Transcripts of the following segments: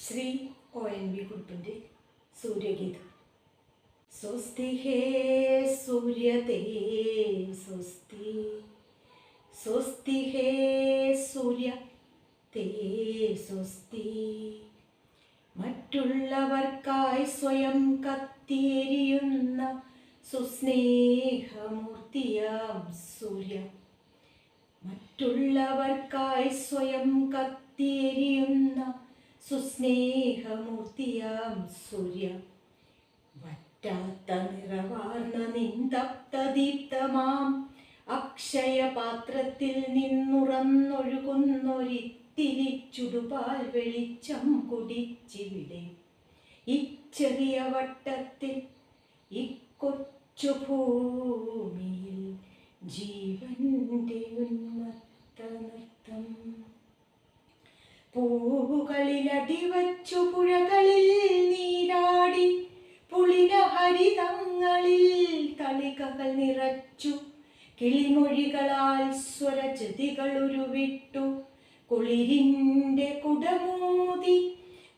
Shri ONV കുറുപ്പിൻ്റെ സൂര്യഗീതം. സ്വസ്തി ഹേ സൂര്യതേ സ്വസ്തി, സ്വസ്തി ഹേ സൂര്യ തേ സ്വസ്തി. മറ്റുള്ളവർക്കായി സ്വയം കത്തിയെരിയുന്ന സുസ്നേഹമൂർത്തിയാം സൂര്യ, മറ്റുള്ളവർക്കായി സ്വയം കത്തിയെരിയുന്ന സുസ്നേഹമൂർത്തിയാം സൂര്യ. വറ്റാത്ത നിറവാർന്ന നിന്തപ്തദീപ്തമാം അക്ഷയപാത്രത്തിൽ നിന്നുറന്നൊഴുകുന്നൊരിത്തിരി ചുടുപാൽ വെളിച്ചം കുടിച്ചിവിടെ ഇച്ചെറിയ വട്ടത്തിൽ ഇക്കൊച്ചു ഭൂമിയിൽ ജീവന്റെ ഉന്മത്ത നൃത്തം. പൂവുകളിലടിവച്ചു പുഴകളിൽ നീരാടി പുളിന ഹരിതങ്ങളിൽ തളികകൾ നിറച്ചു കിളിമൊഴികളാൽ സ്വരജതികൾ ഉരുവിട്ടു കുളിരിൻ്റെ കുടമൂതി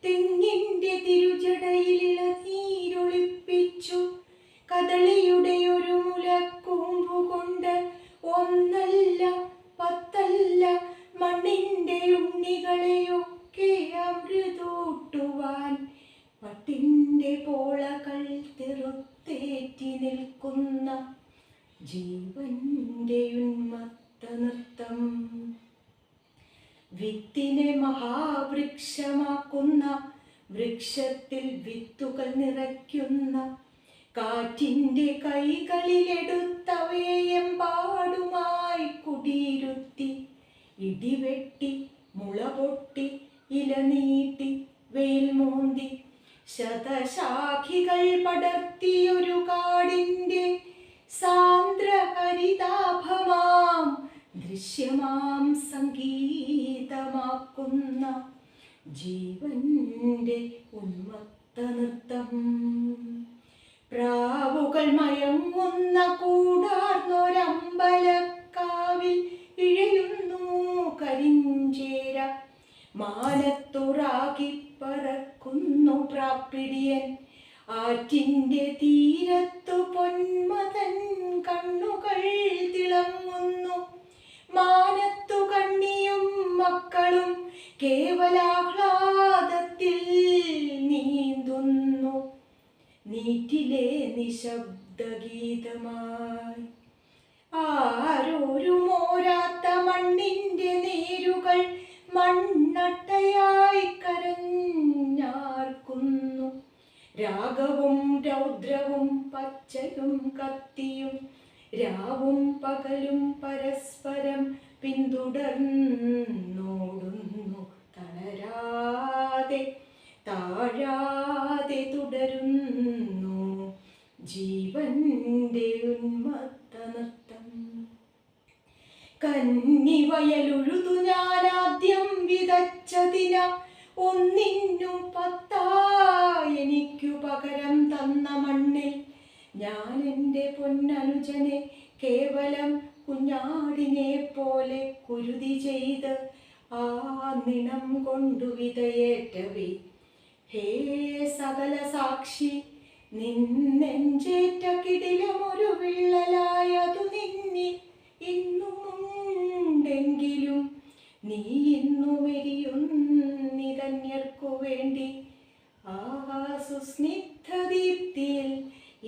തെങ്ങിൻ്റെ തിരുജടയിലിള നീരൊളിപ്പിച്ചു കദളിയുടെ ഒരു മുലക്കൂമ്പുകൊണ്ട് ഒന്നല്ല പത്തല്ല മണ്ണിൻ്റെ ഉണ്ണികളെയൊക്കെ അമൃതൂട്ടുവാൻ പട്ടിൻ്റെ പോളകൾ തിറുത്തേറ്റി നിൽക്കുന്ന ജീവന്റെ ഉന്മത്ത നൃത്തം. വിത്തിനെ മഹാവൃക്ഷമാക്കുന്ന വൃക്ഷത്തിൽ വിത്തുകൾ നിറയ്ക്കുന്ന കാറ്റിൻ്റെ കൈകളിലെടുത്തവയെമ്പാടുമായി കുടിയിരുത്തി ഇടിവെട്ടി മുളപൊട്ടി ഇല നീട്ടി വെയിൽ മോന്തി ശതശാഖികൾ പടർത്തിയൊരു കാടിൻ്റെ സാന്ദ്രഹരിതാഭമാം ദൃശ്യമാം സംഗീതമാക്കുന്ന ജീവന്റെ ഉന്മത്ത നൃത്തം. പ്രാവുകൾ മയങ്ങുന്ന കൂടാർന്നൊരമ്പലക്കാവിൽ ഇഴയുന്നു കരിഞ്ചേര, മാനത്തുറാകി പറക്കുന്നു പ്രാപ്പിടിയൻ, ആറ്റിൻ്റെ തീരത്തു പൊന്മതൻ കണ്ണുകൾ തിളങ്ങുന്നു, മാനത്തു കണ്ണിയും മക്കളും കേവലാഹ്ലാദത്തിൽ നീന്തുന്നു നീറ്റിലെ നിശബ്ദഗീതമായി. ആരോരും ഓരാത്ത മണ്ണിൻ്റെ നേരുകൾ മണ്ണട്ടയായി കരഞ്ഞാർക്കുന്നു, രാഗവും രൗദ്രവും പച്ചയും കത്തിയും രാവും പകലും പരസ്പരം പിന്തുടർന്നോടുന്നു, തളരാതെ താഴാതെ തുടരുന്നു ജീവന്റെ ഉന്മത്ത നൃത്തം. കന്നിവയലുഴുതു ഞാനാദ്യം വിതച്ചതിന ഒന്നിന്നു പത്തായി എനിക്കു പകരം തന്ന മണ്ണിൽ ഞാൻ എൻ്റെ പൊന്നനുജനെ കേവലം കുഞ്ഞാടിനെ പോലെ കുരുതി ചെയ്ത് ആ നിണം കൊണ്ടു വിതയേറ്റവേ. ഹേ സകല സാക്ഷി, നിന്നെഞ്ചേറ്റ കിടിലമൊരു വിള്ളലായതു നിന്നിൽ ഇന്നുമുണ്ടെങ്കിലും നീ ഇന്നുമെരിയുന്നിതന്യർക്കു വേണ്ടി. ആ സുസ്നിഗ്ധദീപ്തിയിൽ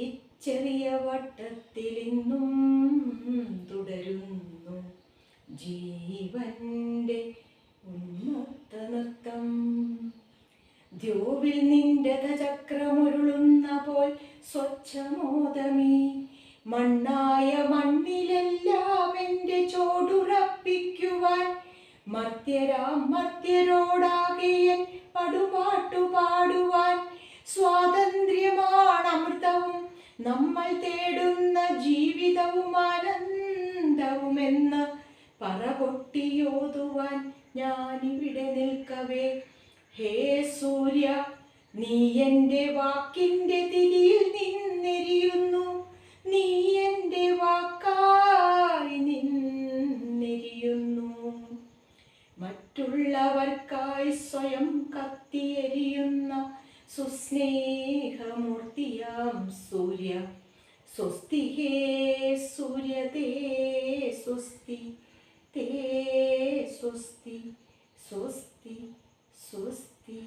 ഇച്ചെറിയ വട്ടത്തിൽ ഇന്നും തുടരുന്നു ജീവന്റെ ഉന്മത്ത നൃത്തം. ദ്യോവിൽ നിന്റെ ചക്രമുരുളുന്ന പോൽ സ്വച്ഛമോദമീ മണ്ണായ മണ്ണിലെല്ലാം എൻ്റെ ചോടുറപ്പിക്കുവാൻ മർത്യരോടാകെയൻ പടുപാട്ടു പാടുവാൻ. സ്വാതന്ത്ര്യമാണ് അമൃതവും നമ്മൾ തേടുന്ന ജീവിതവും ആനന്ദവുമെന്ന് പറകൊട്ടിയോതുവാൻ ഞാനിവിടെ നിൽക്കവേ. ഹേ സൂര്യ, നീ എൻ്റെ വാക്കിൻ്റെ തിരിയിൽ നിന്നെരിയുന്നു, നീ എൻ്റെ വാക്കായി നിന്നെരിയുന്നു. മറ്റുള്ളവർക്കായി സ്വയം കത്തിയെരിയുന്ന സുസ്നേഹമൂർത്തിയാം സൂര്യ, സ്വസ്തി ഹേ സൂര്യ തേ സ്വസ്തി, തേ സ്വസ്തി, സ്വസ്തി, സ്വസ്തി.